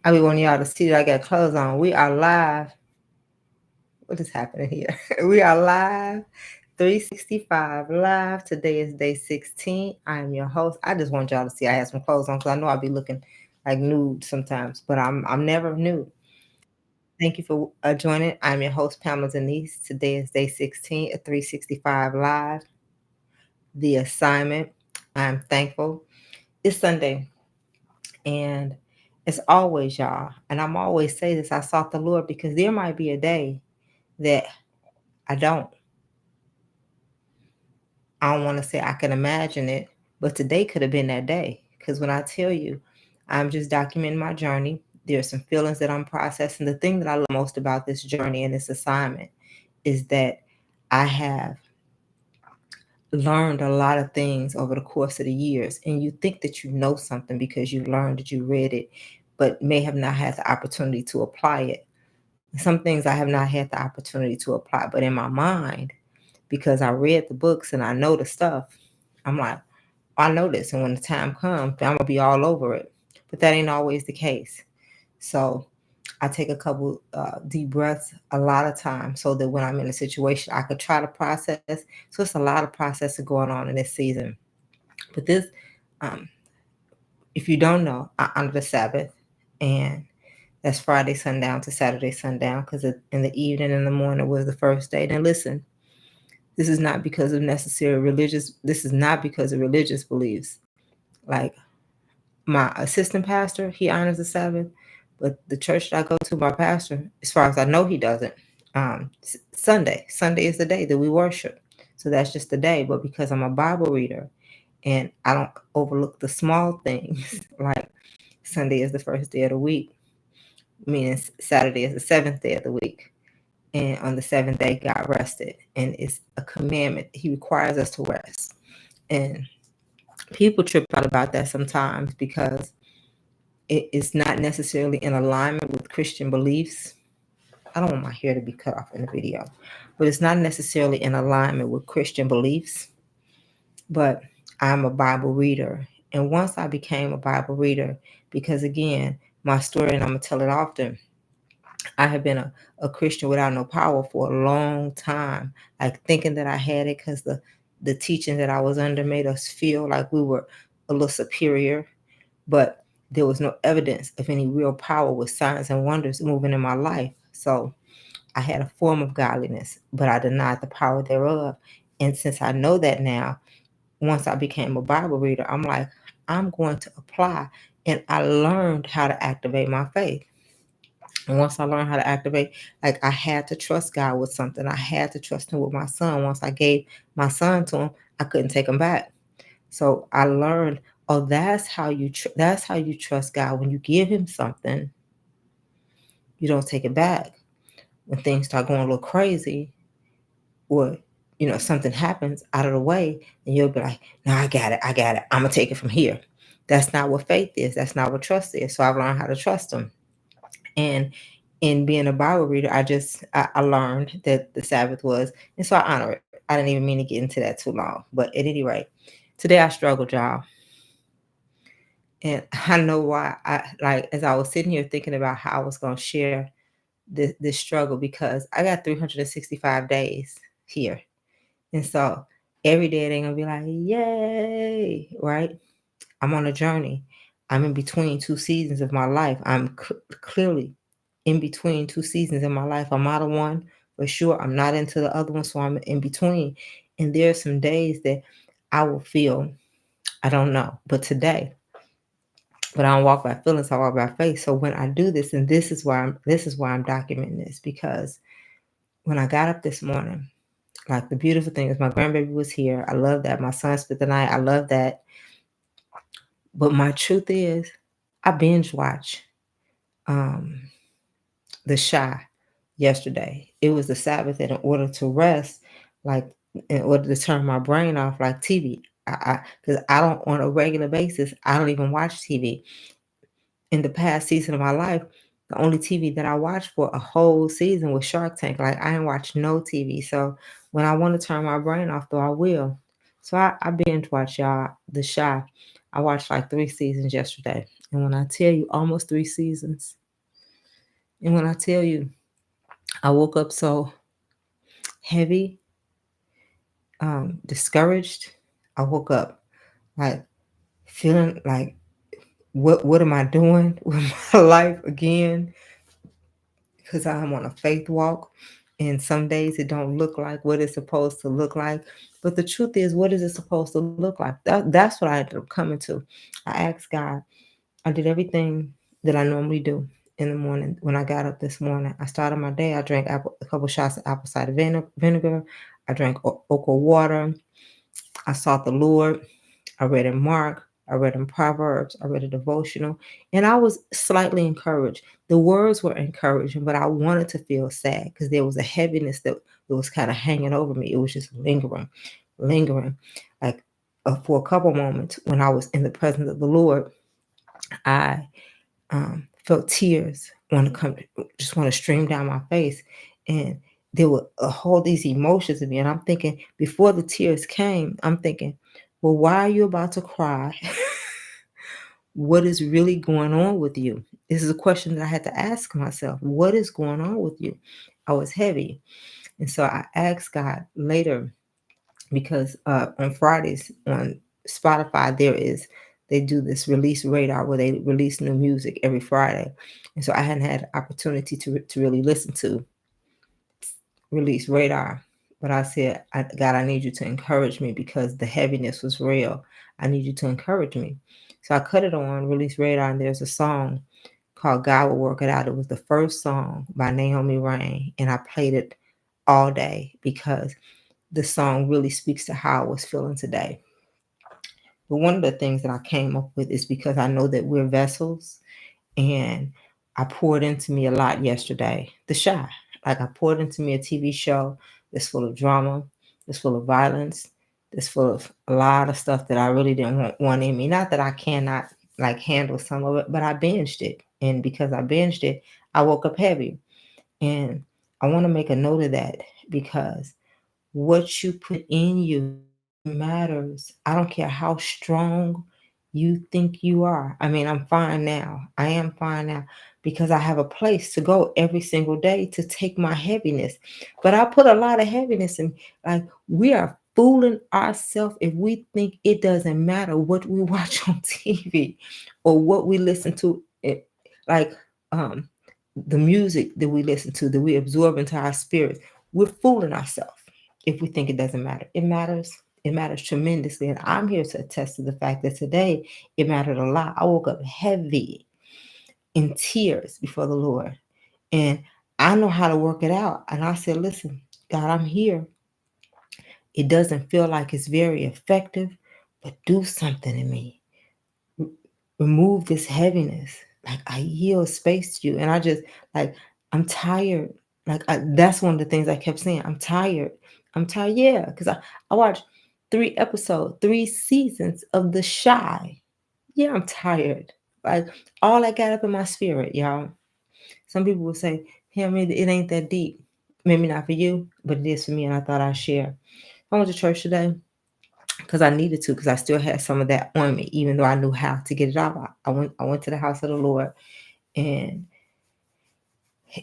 I be wanting y'all to see that I got clothes on. We are live. What is happening here? We are live. 365 live. Today is day 16. I am your host. I just want y'all to see I have some clothes on because I know I'll be looking like nude sometimes, but I'm never nude. Thank you for joining. I'm your host, Pamela Denise. Today is day 16 at 365 live. The assignment. I'm thankful. It's Sunday. And it's always y'all. And I'm always say this, I sought the Lord because there might be a day that I don't. I don't want to say I can imagine it, but today could have been that day. Because when I tell you, I'm just documenting my journey. There's some feelings that I'm processing. The thing that I love most about this journey and this assignment is that I have learned a lot of things over the course of the years. And you think that you know something because you learned it, you read it, but may have not had the opportunity to apply it. Some things I have not had the opportunity to apply, but in my mind, because I read the books and I know the stuff, I'm like, I know this. And when the time comes, I'm going to be all over it. But that ain't always the case. So I take a couple deep breaths a lot of times so that when I'm in a situation, I could try to process. So it's a lot of processing going on in this season. But this, um, if you don't know, I honor the Sabbath. And that's Friday sundown to Saturday sundown because in the evening and the morning was the first day. Now listen, this is not because of necessary religious. This is not because of religious beliefs. Like my assistant pastor, he honors the Sabbath, but the church that I go to, my pastor, as far as I know, he doesn't. Sunday is the day that we worship, so that's just the day. But because I'm a Bible reader, and I don't overlook the small things, like Sunday is the first day of the week, meaning Saturday is the seventh day of the week. And on the seventh day, God rested. And it's a commandment. He requires us to rest. And people trip out about that sometimes because it is not necessarily in alignment with Christian beliefs. I don't want my hair to be cut off in the video, but it's not necessarily in alignment with Christian beliefs. But I'm a Bible reader. And once I became a Bible reader, because again, my story, and I'm going to tell it often, I have been a Christian without no power for a long time, like thinking that I had it because the teaching that I was under made us feel like we were a little superior, but there was no evidence of any real power with signs and wonders moving in my life. So I had a form of godliness, but I denied the power thereof. And since I know that now, once I became a Bible reader, I'm like, I'm going to apply. And I learned how to activate my faith. And once I learned how to activate, like I had to trust God with something. I had to trust him with my son. Once I gave my son to him, I couldn't take him back. So I learned, oh, that's how you trust God. When you give him something, you don't take it back. When things start going a little crazy, or something happens out of the way, and you'll be like, no, I got it. I'm gonna take it from here. That's not what faith is. That's not what trust is. So I've learned how to trust him. And in being a Bible reader, I learned that the Sabbath was, and so I honor it. I didn't even mean to get into that too long. But at any rate, today I struggled, y'all. And I know why. As I was sitting here thinking about how I was going to share this struggle, because I got 365 days here. And so every day it ain't going to be like, yay, right? I'm on a journey. I'm in between two seasons of my life. I'm clearly in between two seasons in my life. I'm out of one for sure. I'm not into the other one, so I'm in between. And there are some days that I will feel, I don't know, but today, but I don't walk by feelings, I walk by faith. So when I do this, and this is why I'm documenting this, because when I got up this morning, like the beautiful thing is my grandbaby was here. I love that. My son spent the night. I love that. But my truth is, I binge watch The Shy yesterday. It was the Sabbath, and in order to rest, like in order to turn my brain off, like TV. Because I don't, on a regular basis, I don't even watch TV. In the past season of my life, the only TV that I watched for a whole season was Shark Tank. Like I didn't watch no TV. So when I want to turn my brain off, though, I will. So I binge watch y'all The Shy. I watched like 3 seasons yesterday. And when I tell you almost 3 seasons, and when I tell you I woke up so heavy, discouraged, I woke up like feeling like what am I doing with my life again? Because I'm on a faith walk, and some days it don't look like what it's supposed to look like. But the truth is, what is it supposed to look like? That's what I ended up coming to. I asked God. I did everything that I normally do in the morning. When I got up this morning, I started my day. I drank a couple shots of apple cider vinegar. I drank okra water. I sought the Lord. I read in Mark. I read in Proverbs. I read a devotional. And I was slightly encouraged. The words were encouraging, but I wanted to feel sad because there was a heaviness that was kind of hanging over me. It was just lingering. Like for a couple moments when I was in the presence of the Lord, I felt tears want to come, just want to stream down my face. And there were all these emotions in me. And I'm thinking, before the tears came, I'm thinking, well, why are you about to cry? What is really going on with you? This is a question that I had to ask myself. What is going on with you? I was heavy. And so I asked God later, because on Fridays on Spotify they do this release radar where they release new music every Friday, and so I hadn't had the opportunity to really listen to release radar. But I said, God, I need you to encourage me because the heaviness was real. I need you to encourage me. So I cut it on release radar, and there's a song called God Will Work It Out. It was the first song by Naomi Raine, and I played it all day because the song really speaks to how I was feeling today. But one of the things that I came up with is because I know that we're vessels, and I poured into me a lot yesterday. The Shy. Like I poured into me a TV show that's full of drama, that's full of violence, that's full of a lot of stuff that I really didn't want in me. Not that I cannot like handle some of it, but I binged it. And because I binged it, I woke up heavy. And I want to make a note of that because what you put in you matters. I don't care how strong you think you are. I mean, I'm fine now. I am fine now because I have a place to go every single day to take my heaviness. But I put a lot of heaviness in. Like, we are fooling ourselves if we think it doesn't matter what we watch on TV or what we listen to. Like the music that we listen to, that we absorb into our spirits. We're fooling ourselves if we think it doesn't matter. It matters. It matters tremendously. And I'm here to attest to the fact that today it mattered a lot. I woke up heavy in tears before the Lord. And I know how to work it out. And I said, listen, God, I'm here. It doesn't feel like it's very effective, but do something in me. Remove this heaviness. Like I yield space to you. And I just like, I'm tired. Like that's one of the things I kept saying. I'm tired. I'm tired. Yeah. Because I watched 3 seasons of The Shy. Yeah, I'm tired. Like all I got up in my spirit, y'all. Some people will say, hey, I mean, it ain't that deep. Maybe not for you, but it is for me. And I thought I'd share. I went to church today because I needed to, because I still had some of that on me, even though I knew how to get it out. I went to the house of the Lord, and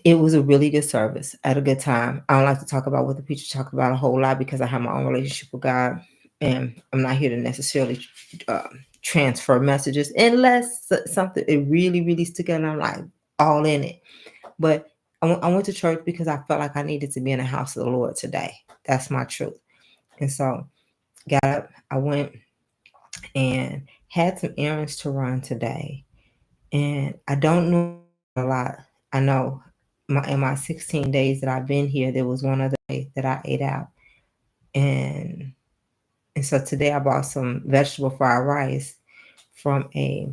it was a really good service at a good time. I don't like to talk about what the preacher talked about a whole lot because I have my own relationship with God, and I'm not here to necessarily transfer messages unless something it really, really stuck out and I'm like all in it. But I went to church because I felt like I needed to be in the house of the Lord today. That's my truth. And so got up, I went and had some errands to run today. And I don't know a lot. I know in my 16 days that I've been here, there was one other day that I ate out. And so today I bought some vegetable fried rice from a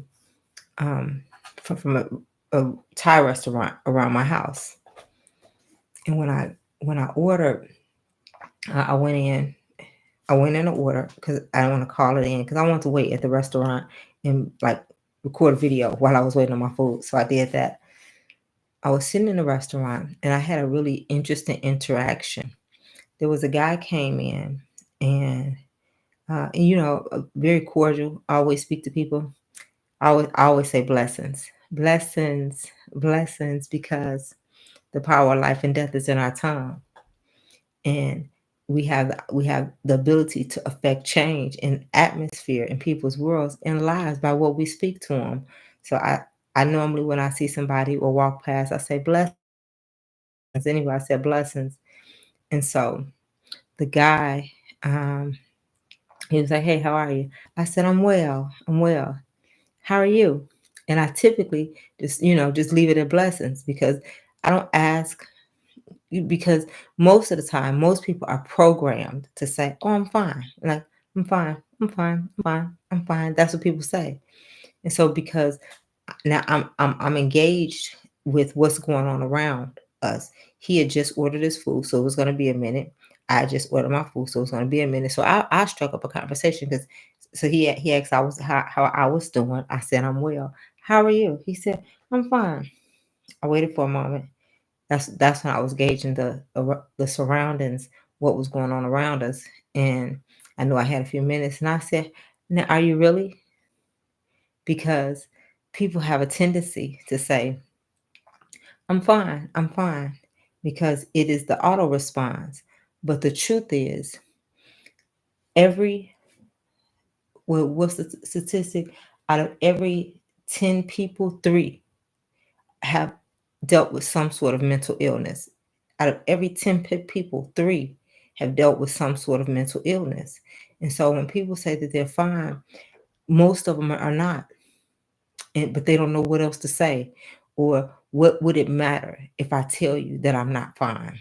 a Thai restaurant around my house. And when I ordered, I went in. I went in to order because I don't want to call it in because I want to wait at the restaurant and like record a video while I was waiting on my food. So I did that. I was sitting in the restaurant and I had a really interesting interaction. There was a guy came in and And very cordial. I always speak to people. I always say blessings, blessings, blessings, because the power of life and death is in our tongue, and we have the ability to affect change in atmosphere in people's worlds and lives by what we speak to them. So I normally, when I see somebody or walk past, I say blessings. Anyway, I said blessings, and so the guy, he was like, "Hey, how are you?" I said, "I'm well. I'm well. How are you?" And I typically just leave it at blessings, because I don't ask, because most of the time, most people are programmed to say, "Oh, I'm fine." Like, "I'm fine. I'm fine. I'm fine. I'm fine." That's what people say. And so, because now I'm engaged with what's going on around us. He had just ordered his food, so it was going to be a minute. I just ordered my food, so it was going to be a minute. So I struck up a conversation, because so he asked how I was doing. I said, "I'm well. How are you?" He said, "I'm fine." I waited for a moment. That's when I was gauging the surroundings, what was going on around us, and I knew I had a few minutes. And I said, "Now, are you really?" Because people have a tendency to say, "I'm fine, I'm fine," because it is the auto response. But the truth is, every what's the statistic? Out of every 10 people, three have dealt with some sort of mental illness. Out of every 10 people, three have dealt with some sort of mental illness. And so when people say that they're fine, most of them are not, but they don't know what else to say. Or, what would it matter if I tell you that I'm not fine?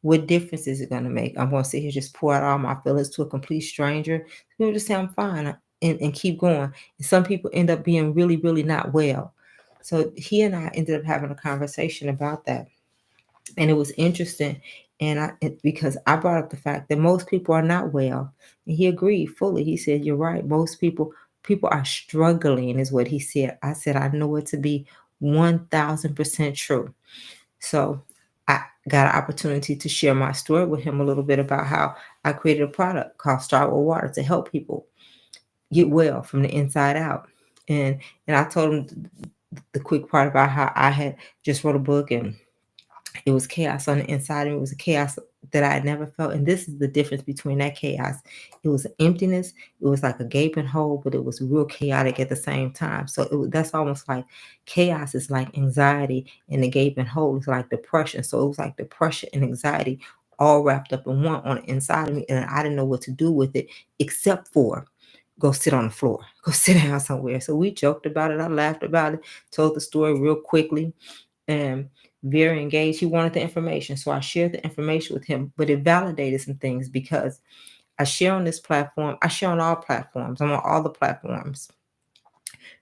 What difference is it going to make? I'm going to sit here, just pour out all my feelings to a complete stranger. People just say I'm fine, and keep going. And some people end up being really, really not well. So he and I ended up having a conversation about that, and it was interesting. Because I brought up the fact that most people are not well, and he agreed fully. He said, "You're right. Most people are struggling," is what he said. I said, "I know it to be 1,000% true." So I got an opportunity to share my story with him a little bit about how I created a product called Start with Water to help people get well from the inside out. And I told him the quick part about how I had just wrote a book, and it was chaos on the inside, and it was a chaos that I had never felt. And this is the difference between that chaos. It was an emptiness. It was like a gaping hole, but it was real chaotic at the same time. So that's almost like chaos is like anxiety, and the gaping hole is like depression. So it was like depression and anxiety all wrapped up in one on the inside of me. And I didn't know what to do with it, except for go sit on the floor, go sit down somewhere. So we joked about it. I laughed about it, told the story real quickly, and very engaged. He wanted the information, so I shared the information with him. But it validated some things, because I share on this platform. I share on all platforms. I'm on all the platforms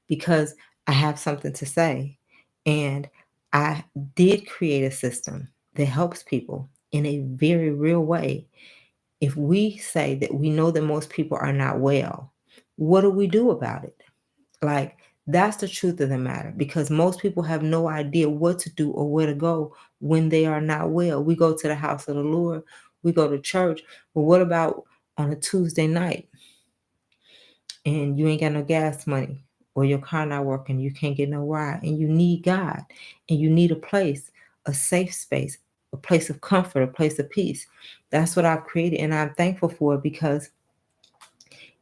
because I have something to say. And I did create a system that helps people in a very real way. If we say that we know that most people are not well, what do we do about it? Like, that's the truth of the matter, because most people have no idea what to do or where to go when they are not well. We go to the house of the Lord, we go to church, but what about on a Tuesday night and you ain't got no gas money, or your car not working, you can't get no ride, and you need God, and you need a place, a safe space, a place of comfort, a place of peace. That's what I've created, and I'm thankful for it, because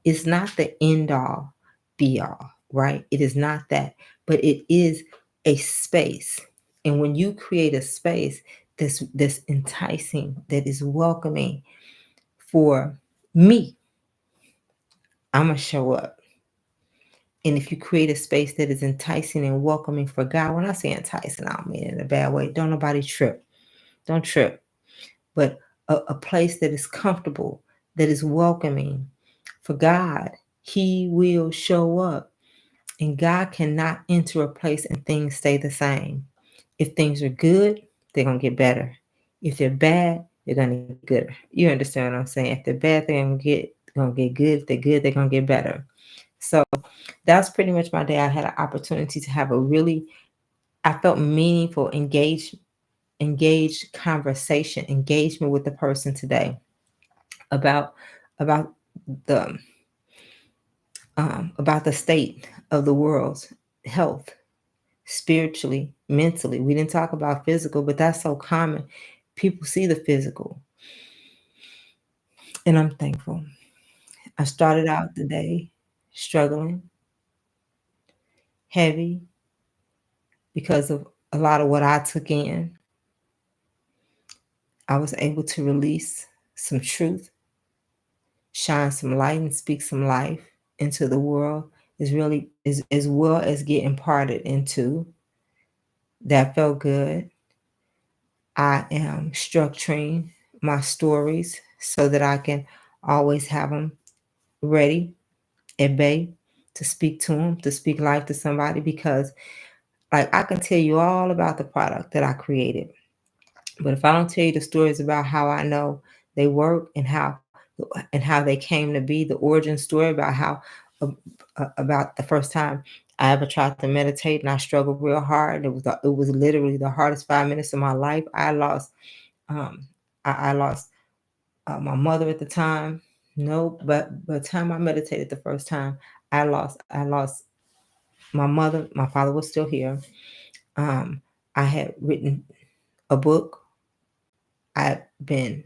it's not the end all be all, right? It is not that, but it is a space. And when you create a space that's enticing, that is welcoming for me, I'm gonna show up. And if you create a space that is enticing and welcoming for God, when I say enticing, I don't mean it in a bad way. Don't nobody trip. Don't trip. But a place that is comfortable, that is welcoming for God, He will show up. And God cannot enter a place and things stay the same. If things are good, they're going to get better. If they're bad, they're going to get gooder. You understand what I'm saying? If they're bad, they're going to get good. If they're good, they're going to get better. So that's pretty much my day. I had an opportunity to have I felt meaningful, engaged conversation, engagement with the person today about the about the state of the world's health, spiritually, mentally. We didn't talk about physical, but that's so common. People see the physical, and I'm thankful. I started out the day struggling, heavy, because of a lot of what I took in. I was able to release some truth, shine some light, and speak some life into the world, is really is as well as get imparted into. That felt good. I am structuring my stories so that I can always have them ready at bay to speak to them, to speak life to somebody, because like I can tell you all about the product that I created, but if I don't tell you the stories about how I know they work and how they came to be, the origin story about how uh, about the first time I ever tried to meditate and I struggled real hard. It was literally the hardest 5 minutes of my life. Um, I lost my mother at the time. No, but by the time I meditated the first time, I lost my mother. My father was still here. Um, I had written a book. I've been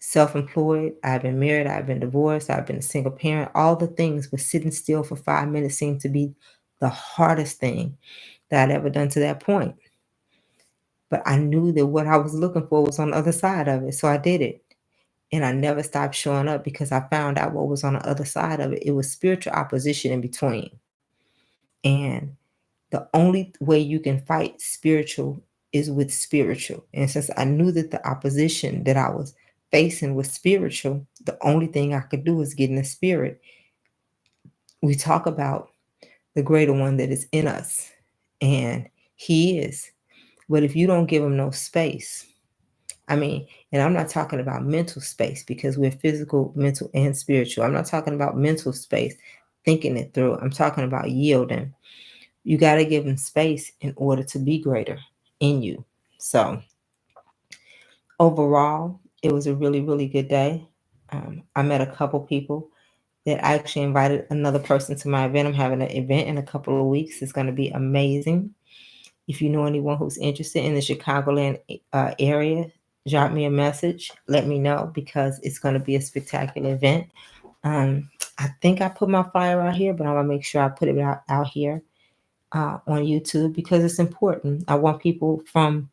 self-employed. I've been married. I've been divorced. I've been a single parent. All the things, but sitting still for 5 minutes seemed to be the hardest thing that I'd ever done to that point. But I knew that what I was looking for was on the other side of it, so I did it. And I never stopped showing up because I found out what was on the other side of it. It was spiritual opposition in between. And the only way you can fight spiritual is with spiritual. And since I knew that the opposition that I was facing was spiritual, the only thing I could do was get in the spirit. We talk about the greater one that is in us, and he is. But if you don't give him no space, I mean, and I'm not talking about mental space because we're physical, mental, and spiritual. I'm not talking about mental space, thinking it through. I'm talking about yielding. You got to give him space in order to be greater in you. So, overall, it was a really, really good day. I met a couple people that I actually invited another person to my event. I'm having an event in a couple of weeks. It's going to be amazing. If you know anyone who's interested in the Chicagoland area, drop me a message. Let me know because it's going to be a spectacular event. I think I put my flyer out here, but I want to make sure I put it out here on YouTube because it's important. I want people from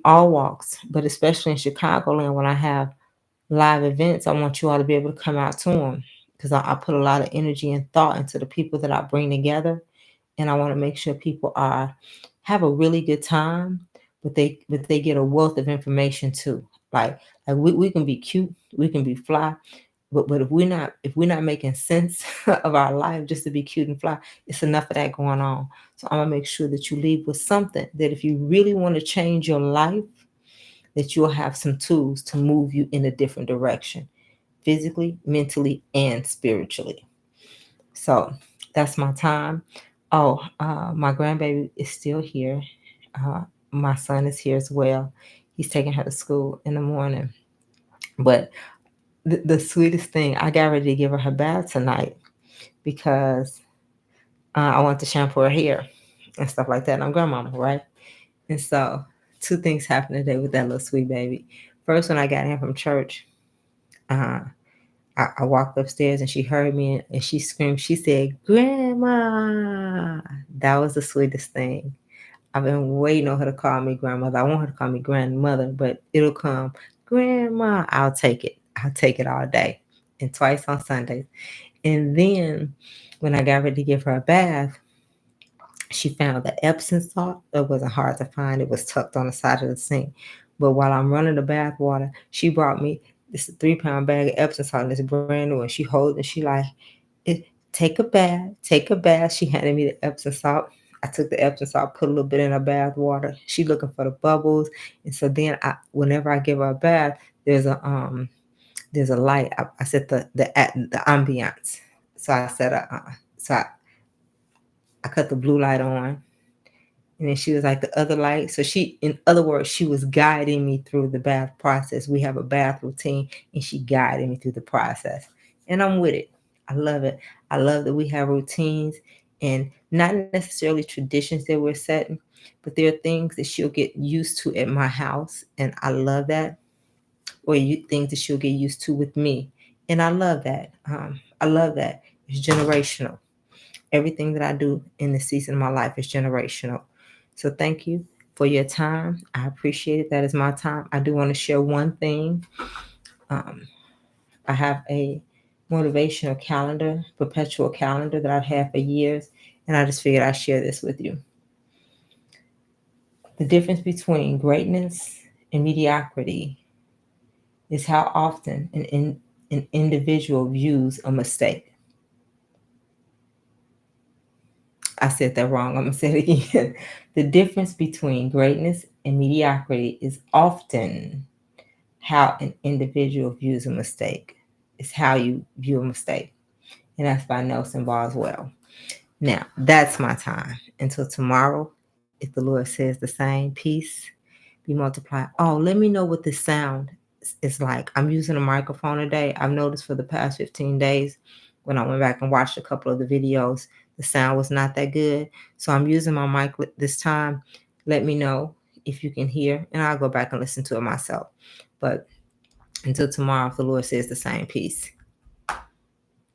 all walks, but especially in Chicagoland when I have live events, I want you all to be able to come out to them because I put a lot of energy and thought into the people that I bring together, and I want to make sure people have a really good time, but they get a wealth of information too. Like we can be cute, we can be fly, but if we're not making sense of our life just to be cute and fly, it's enough of that going on. So I'm gonna make sure that you leave with something that if you really want to change your life, that you'll have some tools to move you in a different direction, physically, mentally, and spiritually. So that's my time. Oh, my grandbaby is still here. Uh, my son is here as well. He's taking her to school in the morning. But the sweetest thing, I got ready to give her bath tonight because I want to shampoo her hair and stuff like that. And I'm grandmama, right? And so two things happened today with that little sweet baby. First, when I got in from church, uh, I walked upstairs and she heard me and she screamed. She said, "Grandma." That was the sweetest thing. I've been waiting on her to call me grandmother. I want her to call me grandmother, but it'll come. Grandma, I'll take it. I'll take it all day and twice on Sundays. And then when I got ready to give her a bath, she found the Epsom salt. It wasn't hard to find. It was tucked on the side of the sink. But while I'm running the bath water, she brought me this 3-pound bag of Epsom salt and it's brand new. And she holds it. She like, take a bath, take a bath. She handed me the Epsom salt. I took the Epsom salt, put a little bit in her bath water. She looking for the bubbles. And so then whenever I give her a bath, there's a light. I set the ambiance. So I said, I cut the blue light on. And then she was like the other light. So in other words, she was guiding me through the bath process. We have a bath routine and she guided me through the process. And I'm with it. I love it. I love that we have routines and not necessarily traditions that we're setting, but there are things that she'll get used to at my house. And I love that. Or things that she'll get used to with me. And I love that. I love that. It's generational. Everything that I do in the season of my life is generational. So thank you for your time. I appreciate it. That is my time. I do want to share one thing. Um, I have a motivational calendar, perpetual calendar that I've had for years, and I just figured I'd share this with you. The difference between greatness and mediocrity is how often an individual views a mistake. I said that wrong. I'm going to say it again. The difference between greatness and mediocrity is often how an individual views a mistake. It's how you view a mistake. And that's by Nelson Boswell. Now, that's my time. Until tomorrow, if the Lord says the same, peace be multiplied. Oh, let me know what the sound is like. I'm using a microphone today. I've noticed for the past 15 days when I went back and watched a couple of the videos, the sound was not that good. So I'm using my mic this time. Let me know if you can hear, and I'll go back and listen to it myself. But until tomorrow, if the Lord says the same, peace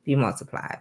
be multiplied.